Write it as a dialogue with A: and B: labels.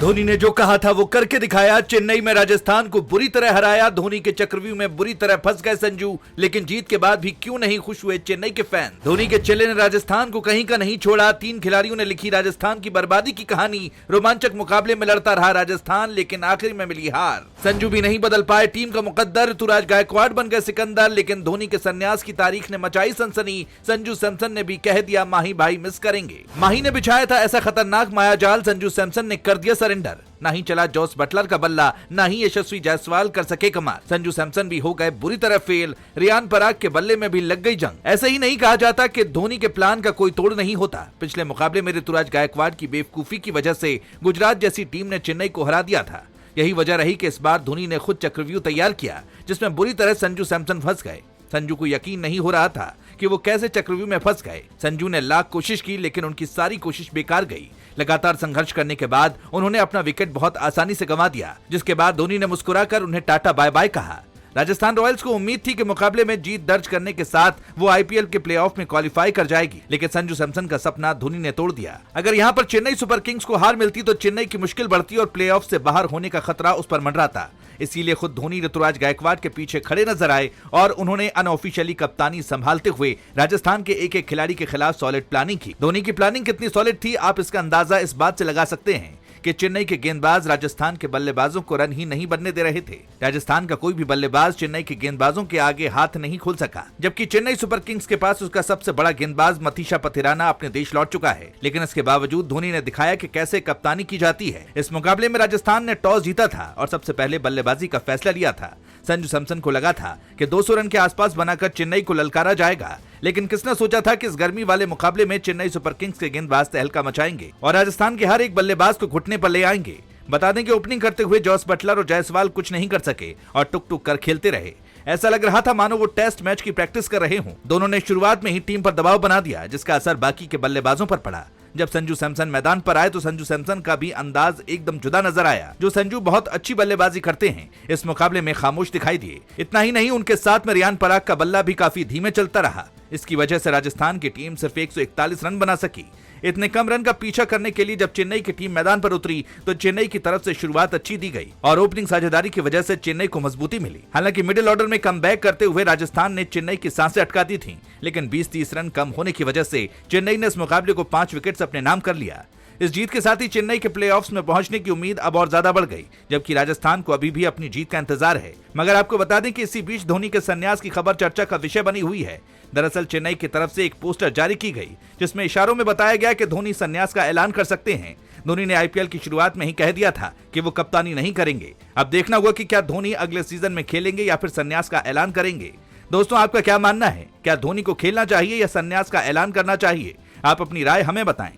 A: धोनी ने जो कहा था वो करके दिखाया। चेन्नई में राजस्थान को बुरी तरह हराया। धोनी के चक्रव्यूह में बुरी तरह फंस गए संजू, लेकिन जीत के बाद भी क्यों नहीं खुश हुए चेन्नई के फैन। धोनी के चेले ने राजस्थान को कहीं का नहीं छोड़ा। 3 खिलाड़ियों ने लिखी राजस्थान की बर्बादी की कहानी। रोमांचक मुकाबले में लड़ता रहा राजस्थान, लेकिन आखिर में मिली हार। संजू भी नहीं बदल पाए टीम का मुकद्दर। ऋतुराज गायकवाड़ बन गए सिकंदर, लेकिन धोनी के संन्यास की तारीख ने मचाई सनसनी। संजू सैमसन ने भी कह दिया माही भाई मिस करेंगे। माही ने बिछाया था ऐसा खतरनाक मायाजाल, संजू सैमसन ने कर दिया सरेंडर। ना ही चला जोस बटलर का बल्ला, ना ही यशस्वी जायसवाल कर सके कमाल। संजू सैमसन भी हो गए बुरी तरह फेल। रियान पराग के बल्ले में भी लग गई जंग। ऐसे ही नहीं कहा जाता कि धोनी के प्लान का कोई तोड़ नहीं होता। पिछले मुकाबले में ऋतुराज गायकवाड़ की बेवकूफी की वजह से गुजरात जैसी टीम ने चेन्नई को हरा दिया था। यही वजह रही कि इस बार धोनी ने खुद चक्रव्यूह तैयार किया, जिसमें बुरी तरह संजू सैमसन फंस गए। संजू को यकीन नहीं हो रहा था कि वो कैसे चक्रव्यूह में फंस गए। संजू ने लाख कोशिश की, लेकिन उनकी सारी कोशिश बेकार गई। लगातार संघर्ष करने के बाद उन्होंने अपना विकेट बहुत आसानी से गंवा दिया, जिसके बाद धोनी ने मुस्कुराकर उन्हें टाटा बाय बाय कहा। राजस्थान रॉयल्स को उम्मीद थी कि मुकाबले में जीत दर्ज करने के साथ वो आईपीएल के प्लेऑफ में क्वालिफाई कर जाएगी, लेकिन संजू सैमसन का सपना धोनी ने तोड़ दिया। अगर यहाँ पर चेन्नई सुपर किंग्स को हार मिलती तो चेन्नई की मुश्किल बढ़ती और प्लेऑफ से बाहर होने का खतरा उस पर मंडराता। इसीलिए खुद धोनी ऋतुराज गायकवाड़ के पीछे खड़े नजर आए और उन्होंने अनऑफिशियली कप्तानी संभालते हुए राजस्थान के एक एक खिलाड़ी के खिलाफ सॉलिड प्लानिंग की। धोनी की प्लानिंग कितनी सॉलिड थी, आप इसका अंदाजा इस बात से लगा सकते हैं कि चेन्नई के गेंदबाज राजस्थान के बल्लेबाजों को रन ही नहीं बनने दे रहे थे। राजस्थान का कोई भी बल्लेबाज चेन्नई के गेंदबाजों के आगे हाथ नहीं खोल सका, जबकि चेन्नई सुपर किंग्स के पास उसका सबसे बड़ा गेंदबाज मथीशा पथिराना अपने देश लौट चुका है। लेकिन इसके बावजूद धोनी ने दिखाया कि कैसे कप्तानी की जाती है। इस मुकाबले में राजस्थान ने टॉस जीता था और सबसे पहले बल्लेबाजी का फैसला लिया था। संजू सैमसन को लगा था कि 200 रन के आसपास बनाकर चेन्नई को ललकारा जाएगा, लेकिन किसने सोचा था कि इस गर्मी वाले मुकाबले में चेन्नई सुपर किंग्स के गेंदबाज तहलका मचाएंगे और राजस्थान के हर एक बल्लेबाज को घुटने पर ले आएंगे। बता दें कि ओपनिंग करते हुए जोस बटलर और जायसवाल कुछ नहीं कर सके और टुक टुक कर खेलते रहे। ऐसा लग रहा था मानो वो टेस्ट मैच की प्रैक्टिस कर रहे हों। दोनों ने शुरुआत में ही टीम पर दबाव बना दिया, जिसका असर बाकी के बल्लेबाजों पर पड़ा। जब संजू सैमसन मैदान पर आए तो संजू सैमसन का भी अंदाज एकदम जुदा नजर आया। जो संजू बहुत अच्छी बल्लेबाजी करते हैं, इस मुकाबले में खामोश दिखाई दिए। इतना ही नहीं, उनके साथ में रियान पराग का बल्ला भी काफी धीमे चलता रहा। इसकी वजह से राजस्थान की टीम सिर्फ 141 रन बना सकी। इतने कम रन का पीछा करने के लिए जब चेन्नई की टीम मैदान पर उतरी तो चेन्नई की तरफ से शुरुआत अच्छी दी गई और ओपनिंग साझेदारी की वजह से चेन्नई को मजबूती मिली। हालांकि मिडिल ऑर्डर में कमबैक करते हुए राजस्थान ने चेन्नई की सांसें अटका दी थीं, लेकिन 20-30 रन कम होने की वजह से चेन्नई ने इस मुकाबले को 5 विकेट अपने नाम कर लिया। इस जीत के साथ ही चेन्नई के प्लेऑफ्स में पहुंचने की उम्मीद अब और ज्यादा बढ़ गई, जबकि राजस्थान को अभी भी अपनी जीत का इंतजार है। मगर आपको बता दें कि इसी बीच धोनी के संन्यास की खबर चर्चा का विषय बनी हुई है। दरअसल चेन्नई की तरफ से एक पोस्टर जारी की गई, जिसमें इशारों में बताया गया कि धोनी संन्यास का ऐलान कर सकते हैं। धोनी ने आईपीएल की शुरुआत में ही कह दिया था कि वो कप्तानी नहीं करेंगे। अब देखना होगा कि क्या धोनी अगले सीजन में खेलेंगे या फिर संन्यास का ऐलान करेंगे। दोस्तों, आपका क्या मानना है? क्या धोनी को खेलना चाहिए या संन्यास का ऐलान करना चाहिए? आप अपनी राय हमें बताएं।